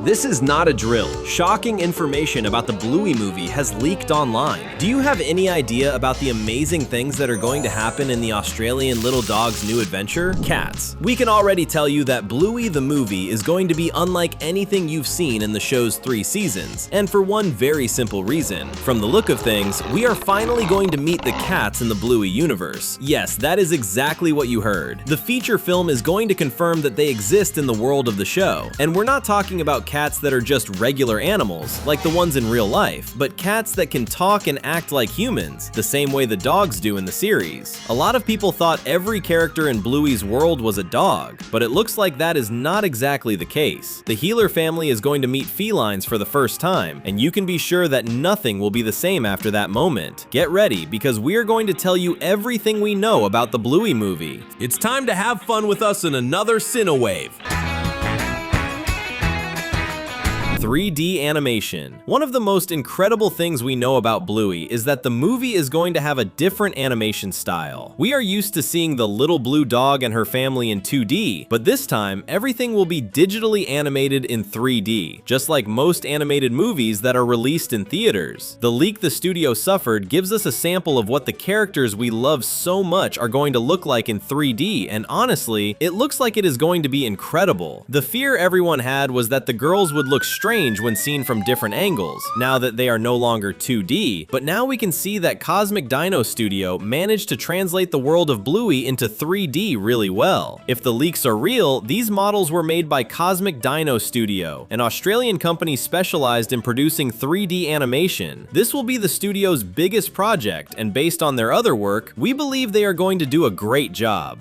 This is not a drill. Shocking information about the Bluey movie has leaked online. Do you have any idea about the amazing things that are going to happen in the Australian little dog's new adventure? Cats. We can already tell you that Bluey the movie is going to be unlike anything you've seen in the show's 3 seasons, and for one very simple reason. From the look of things, we are finally going to meet the cats in the Bluey universe. Yes, that is exactly what you heard. The feature film is going to confirm that they exist in the world of the show, and we're not talking about cats that are just regular animals, like the ones in real life, but cats that can talk and act like humans, the same way the dogs do in the series. A lot of people thought every character in Bluey's world was a dog, but it looks like that is not exactly the case. The Healer family is going to meet felines for the first time, and you can be sure that nothing will be the same after that moment. Get ready, because we are going to tell you everything we know about the Bluey movie. It's time to have fun with us in another Cinewave. 3D animation. One of the most incredible things we know about Bluey is that the movie is going to have a different animation style. We are used to seeing the little blue dog and her family in 2D, but this time, everything will be digitally animated in 3D, just like most animated movies that are released in theaters. The leak the studio suffered gives us a sample of what the characters we love so much are going to look like in 3D, and honestly, it looks like it is going to be incredible. The fear everyone had was that the girls would look strange when seen from different angles, now that they are no longer 2D, but now we can see that Cosmic Dino Studio managed to translate the world of Bluey into 3D really well. If the leaks are real, these models were made by Cosmic Dino Studio, an Australian company specialized in producing 3D animation. This will be the studio's biggest project, and based on their other work, we believe they are going to do a great job.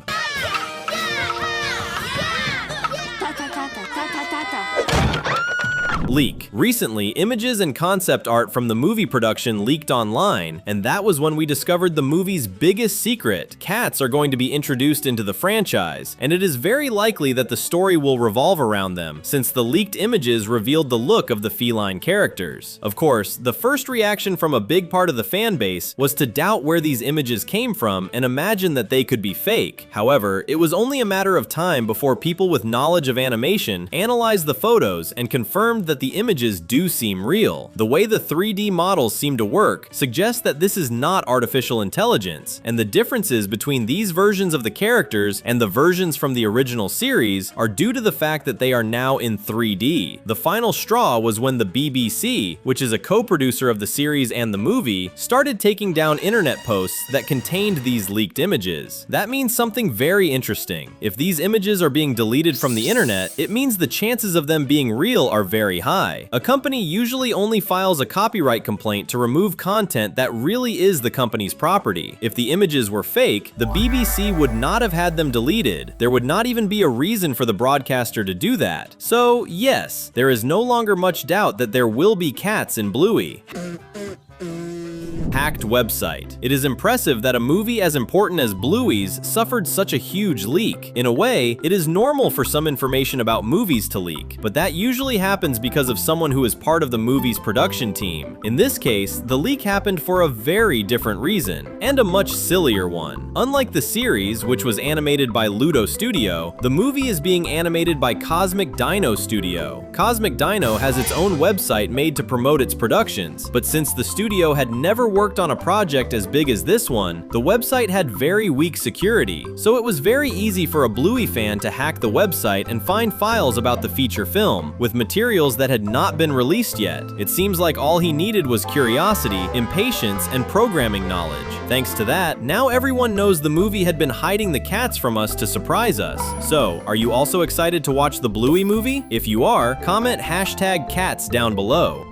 Leak. Recently, images and concept art from the movie production leaked online, and that was when we discovered the movie's biggest secret. Cats are going to be introduced into the franchise, and it is very likely that the story will revolve around them, since the leaked images revealed the look of the feline characters. Of course, the first reaction from a big part of the fan base was to doubt where these images came from and imagine that they could be fake. However, it was only a matter of time before people with knowledge of animation analyzed the photos and confirmed that the images do seem real. The way the 3D models seem to work suggests that this is not artificial intelligence, and the differences between these versions of the characters and the versions from the original series are due to the fact that they are now in 3D. The final straw was when the BBC, which is a co-producer of the series and the movie, started taking down internet posts that contained these leaked images. That means something very interesting. If these images are being deleted from the internet, it means the chances of them being real are very high. A company usually only files a copyright complaint to remove content that really is the company's property. If the images were fake, the BBC would not have had them deleted. There would not even be a reason for the broadcaster to do that. So yes, there is no longer much doubt that there will be cats in Bluey. Hacked website. It is impressive that a movie as important as Bluey's suffered such a huge leak. In a way, it is normal for some information about movies to leak, but that usually happens because of someone who is part of the movie's production team. In this case, the leak happened for a very different reason, and a much sillier one. Unlike the series, which was animated by Ludo Studio, the movie is being animated by Cosmic Dino Studio. Cosmic Dino has its own website made to promote its productions, but since the studio had never worked on a project as big as this one, the website had very weak security, so it was very easy for a Bluey fan to hack the website and find files about the feature film, with materials that had not been released yet. It seems like all he needed was curiosity, impatience, and programming knowledge. Thanks to that, now everyone knows the movie had been hiding the cats from us to surprise us. So, are you also excited to watch the Bluey movie? If you are, comment #cats down below.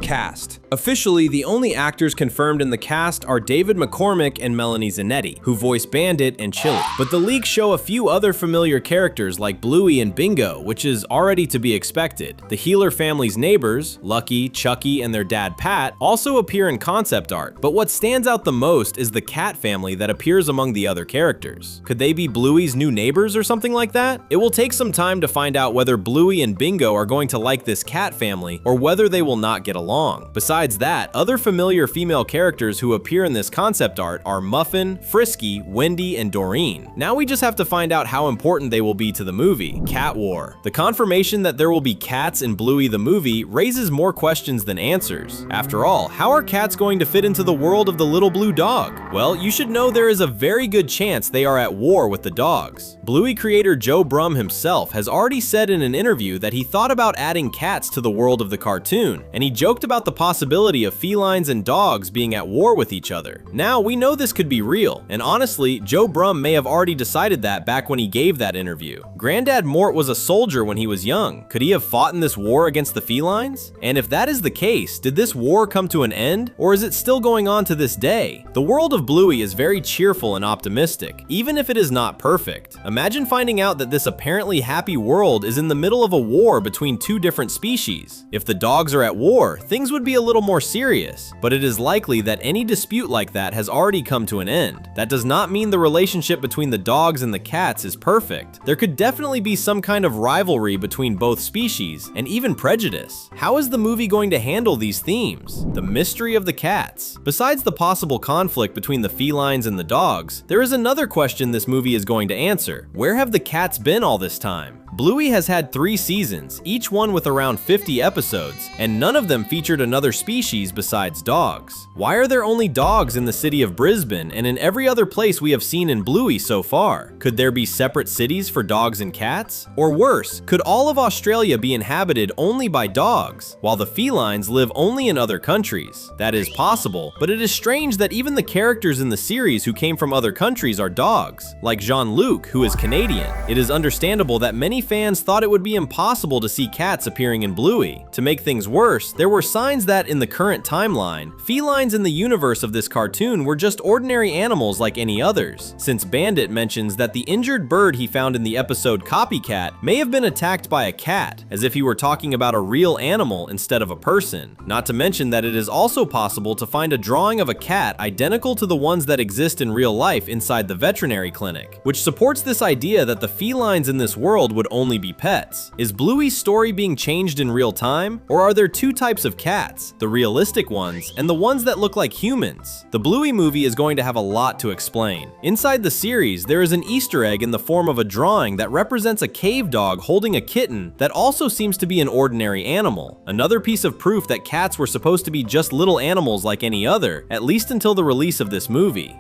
Cast. Officially, the only actors confirmed in the cast are David McCormick and Melanie Zanetti, who voice Bandit and Chili. But the leaks show a few other familiar characters like Bluey and Bingo, which is already to be expected. The Healer family's neighbors, Lucky, Chucky, and their dad Pat, also appear in concept art. But what stands out the most is the cat family that appears among the other characters. Could they be Bluey's new neighbors or something like that? It will take some time to find out whether Bluey and Bingo are going to like this cat family or whether they will not get along. Besides Besides that, other familiar female characters who appear in this concept art are Muffin, Frisky, Wendy, and Doreen. Now we just have to find out how important they will be to the movie. Cat War. The confirmation that there will be cats in Bluey the movie raises more questions than answers. After all, how are cats going to fit into the world of the little blue dog? Well, you should know there is a very good chance they are at war with the dogs. Bluey creator Joe Brumm himself has already said in an interview that he thought about adding cats to the world of the cartoon, and he joked about the possibility of felines and dogs being at war with each other. Now, we know this could be real, and honestly, Joe Brumm may have already decided that back when he gave that interview. Granddad Mort was a soldier when he was young. Could he have fought in this war against the felines? And if that is the case, did this war come to an end, or is it still going on to this day? The world of Bluey is very cheerful and optimistic, even if it is not perfect. Imagine finding out that this apparently happy world is in the middle of a war between two different species. If the dogs are at war, things would be a little more serious, but it is likely that any dispute like that has already come to an end. That does not mean the relationship between the dogs and the cats is perfect. There could definitely be some kind of rivalry between both species, and even prejudice. How is the movie going to handle these themes? The mystery of the cats. Besides the possible conflict between the felines and the dogs, there is another question this movie is going to answer. Where have the cats been all this time? Bluey has had 3 seasons, each one with around 50 episodes, and none of them featured another species besides dogs. Why are there only dogs in the city of Brisbane and in every other place we have seen in Bluey so far? Could there be separate cities for dogs and cats? Or worse, could all of Australia be inhabited only by dogs, while the felines live only in other countries? That is possible, but it is strange that even the characters in the series who came from other countries are dogs, like Jean-Luc, who is Canadian. It is understandable that many fans thought it would be impossible to see cats appearing in Bluey. To make things worse, there were signs that in the current timeline, felines in the universe of this cartoon were just ordinary animals like any others, since Bandit mentions that the injured bird he found in the episode Copycat may have been attacked by a cat, as if he were talking about a real animal instead of a person. Not to mention that it is also possible to find a drawing of a cat identical to the ones that exist in real life inside the veterinary clinic, which supports this idea that the felines in this world would only be pets. Is Bluey's story being changed in real time, or are there 2 types of cats, the realistic ones and the ones that look like humans? The Bluey movie is going to have a lot to explain. Inside the series, there is an Easter egg in the form of a drawing that represents a cave dog holding a kitten that also seems to be an ordinary animal. Another piece of proof that cats were supposed to be just little animals like any other, at least until the release of this movie.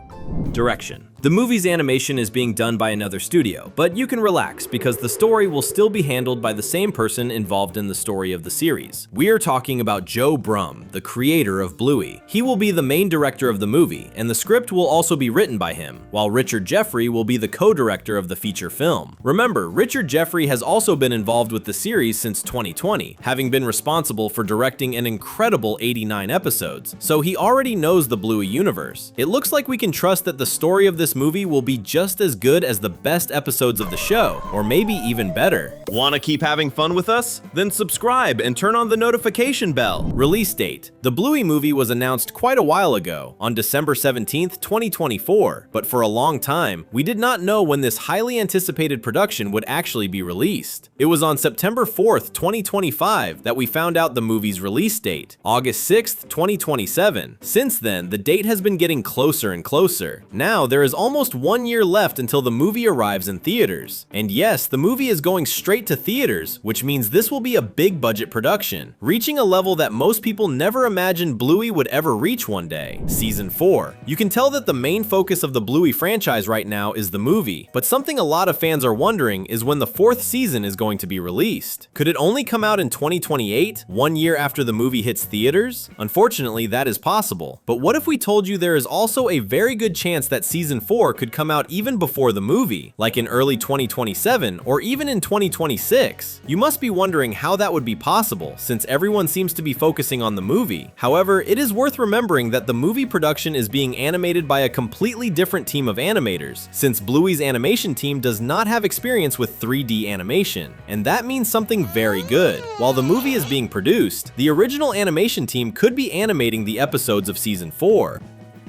Direction. The movie's animation is being done by another studio, but you can relax because the story will still be handled by the same person involved in the story of the series. We are talking about Joe Brumm, the creator of Bluey. He will be the main director of the movie, and the script will also be written by him, while Richard Jeffrey will be the co-director of the feature film. Remember, Richard Jeffrey has also been involved with the series since 2020, having been responsible for directing an incredible 89 episodes, so he already knows the Bluey universe. It looks like we can trust that the story of this movie will be just as good as the best episodes of the show, or maybe even better. Want to keep having fun with us? Then subscribe and turn on the notification bell. Release date. The Bluey movie was announced quite a while ago, on December 17th, 2024, but for a long time, we did not know when this highly anticipated production would actually be released. It was on September 4th, 2025 that we found out the movie's release date, August 6th, 2027. Since then, the date has been getting closer and closer. Now, there is almost 1 year left until the movie arrives in theaters. And yes, the movie is going straight to theaters, which means this will be a big budget production, reaching a level that most people never imagined Bluey would ever reach one day. Season 4. You can tell that the main focus of the Bluey franchise right now is the movie, but something a lot of fans are wondering is when the 4th season is going to be released. Could it only come out in 2028, 1 year after the movie hits theaters? Unfortunately, that is possible. But what if we told you there is also a very good chance that Season 4 could come out even before the movie, like in early 2027 or even in 2026? You must be wondering how that would be possible, since everyone seems to be focusing on the movie. However, it is worth remembering that the movie production is being animated by a completely different team of animators, since Bluey's animation team does not have experience with 3D animation, and that means something very good. While the movie is being produced, the original animation team could be animating the episodes of Season 4.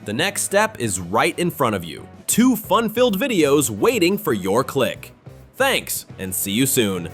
The next step is right in front of you. 2 fun-filled videos waiting for your click. Thanks, and see you soon.